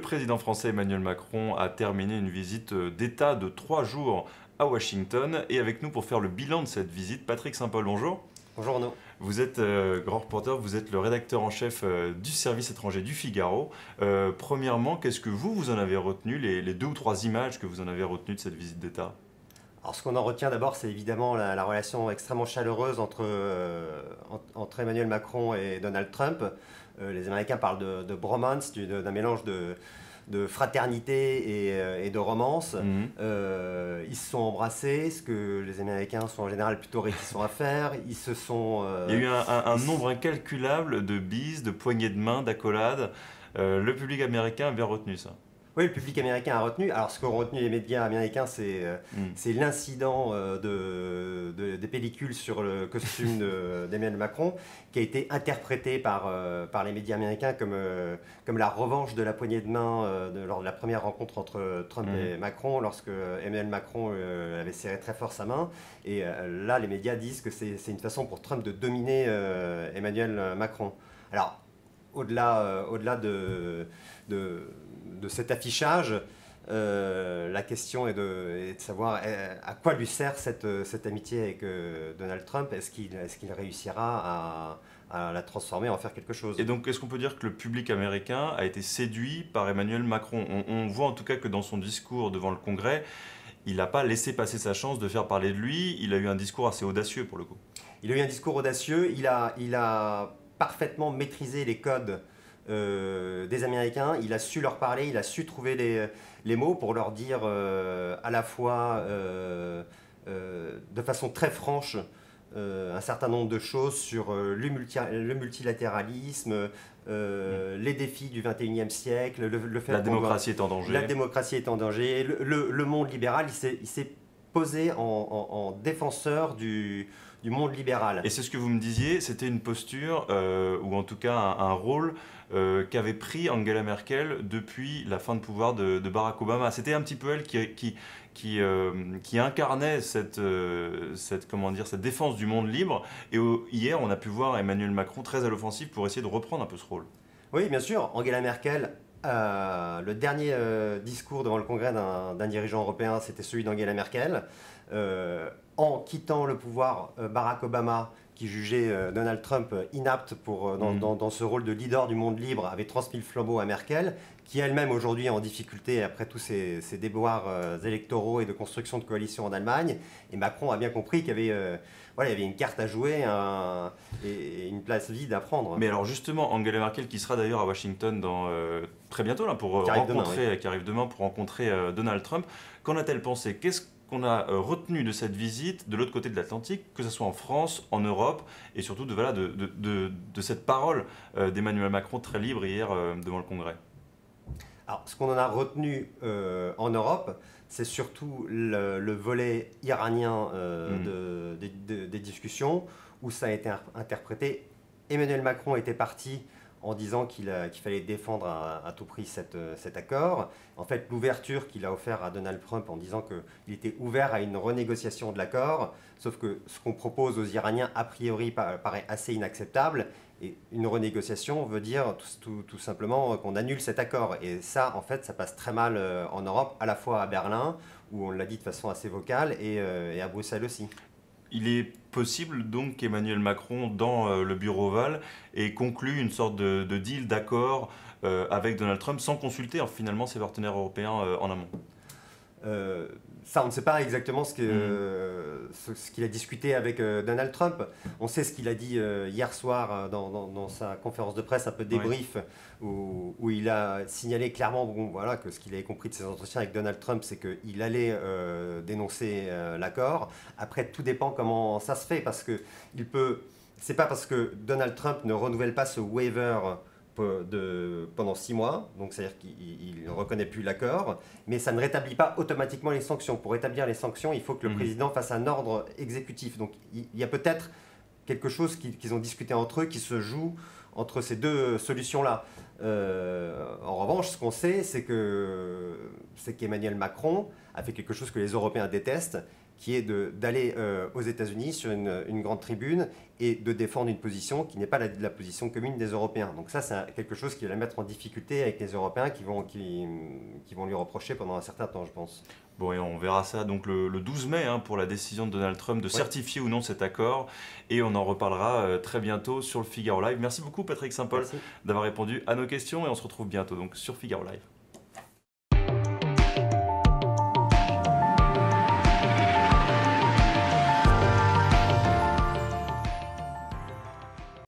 président français Emmanuel Macron a terminé une visite d'État de 3 jours à Washington. Et avec nous pour faire le bilan de cette visite, Patrick Saint-Paul, bonjour. Bonjour Arnaud. Vous êtes grand reporter, vous êtes le rédacteur en chef du service étranger du Figaro. Premièrement, qu'est-ce que vous en avez retenu, les 2 ou 3 images que vous en avez retenues de cette visite d'État? Alors, ce qu'on en retient d'abord, c'est évidemment la relation extrêmement chaleureuse entre Emmanuel Macron et Donald Trump. Les Américains parlent de bromance, d'un mélange de fraternité et de romance. Ils se sont embrassés, ce que les Américains sont en général plutôt réticents à faire. Ils se sont... Il y a eu un nombre incalculable de bises, de poignées de main, d'accolades. Le public américain a bien retenu ça. Oui, le public américain a retenu. Alors, ce qu'ont retenu les médias américains, c'est l'incident des pellicules sur le costume d'Emmanuel Macron, qui a été interprété par les médias américains comme la revanche de la poignée de main lors de la première rencontre entre Trump et Macron, lorsque Emmanuel Macron avait serré très fort sa main. Et là, les médias disent que c'est une façon pour Trump de dominer Emmanuel Macron. Alors, au-delà de cet affichage, la question est de savoir à quoi lui sert cette amitié avec Donald Trump. Est-ce qu'il réussira à la transformer, à en faire quelque chose? Et donc, est-ce qu'on peut dire que le public américain a été séduit par Emmanuel Macron? On voit en tout cas que dans son discours devant le Congrès, il n'a pas laissé passer sa chance de faire parler de lui. Il a eu un discours assez audacieux pour le coup. Il a eu un discours audacieux. Il a parfaitement maîtrisé les codes des Américains. Il a su leur parler, il a su trouver les mots pour leur dire à la fois de façon très franche un certain nombre de choses sur le multilatéralisme, les défis du XXIe siècle, le fait la démocratie est en danger. La démocratie est en danger. Le monde libéral, il s'est posé en défenseur du monde libéral. Et c'est ce que vous me disiez, c'était une posture, ou en tout cas un rôle qu'avait pris Angela Merkel depuis la fin de pouvoir de Barack Obama. C'était un petit peu elle qui incarnait cette défense du monde libre. Et hier, on a pu voir Emmanuel Macron très à l'offensive pour essayer de reprendre un peu ce rôle. Oui, bien sûr. Angela Merkel, le dernier discours devant le Congrès d'un dirigeant européen, c'était celui d'Angela Merkel. En quittant le pouvoir, Barack Obama, qui jugeait Donald Trump inapte dans ce rôle de leader du monde libre, avait transmis le flambeau à Merkel, qui elle-même aujourd'hui est en difficulté après tous ces déboires électoraux et de construction de coalition en Allemagne. Et Macron a bien compris qu'il y avait une carte à jouer et une place vide à prendre. Mais alors justement, Angela Merkel, qui sera d'ailleurs à Washington très bientôt, là, qui arrive demain pour rencontrer Donald Trump, qu'en a-t-elle pensé? Qu'est-ce qu'on a retenu de cette visite de l'autre côté de l'Atlantique, que ce soit en France, en Europe, et surtout de cette parole d'Emmanuel Macron très libre hier devant le Congrès? Alors, ce qu'on en a retenu en Europe, c'est surtout le volet iranien des discussions, où ça a été interprété. Emmanuel Macron était parti en disant qu'il fallait défendre à tout prix cet accord. En fait, l'ouverture qu'il a offert à Donald Trump en disant qu'il était ouvert à une renégociation de l'accord, sauf que ce qu'on propose aux Iraniens, a priori, paraît assez inacceptable. Et une renégociation veut dire tout simplement qu'on annule cet accord. Et ça, en fait, ça passe très mal en Europe, à la fois à Berlin, où on l'a dit de façon assez vocale, et à Bruxelles aussi. Il est possible donc qu'Emmanuel Macron, dans le bureau ovale, ait conclu une sorte de deal, d'accord avec Donald Trump, sans consulter finalement ses partenaires européens en amont. Ça, on ne sait pas exactement ce qu'il a discuté avec Donald Trump. On sait ce qu'il a dit hier soir dans sa conférence de presse, un peu débrief, où il a signalé clairement que ce qu'il avait compris de ses entretiens avec Donald Trump, c'est qu'il allait dénoncer l'accord. Après, tout dépend comment ça se fait, parce que c'est pas parce que Donald Trump ne renouvelle pas ce waiver pendant 6 mois, donc c'est-à-dire qu'il ne reconnaît plus l'accord, mais ça ne rétablit pas automatiquement les sanctions. Pour rétablir les sanctions, il faut que le président fasse un ordre exécutif. Donc il y a peut-être quelque chose qu'ils ont discuté entre eux qui se joue entre ces deux solutions-là. En revanche, ce qu'on sait, c'est qu'Emmanuel Macron a fait quelque chose que les Européens détestent, qui est d'aller aux États-Unis sur une grande tribune et de défendre une position qui n'est pas la position commune des Européens. Donc ça, c'est quelque chose qui va la mettre en difficulté avec les Européens qui vont lui reprocher pendant un certain temps, je pense. Bon, et on verra ça donc le 12 mai pour la décision de Donald Trump de certifier ou non cet accord. Et on en reparlera très bientôt sur le Figaro Live. Merci beaucoup Patrick Saint-Paul d'avoir répondu à nos questions et on se retrouve bientôt donc sur Figaro Live.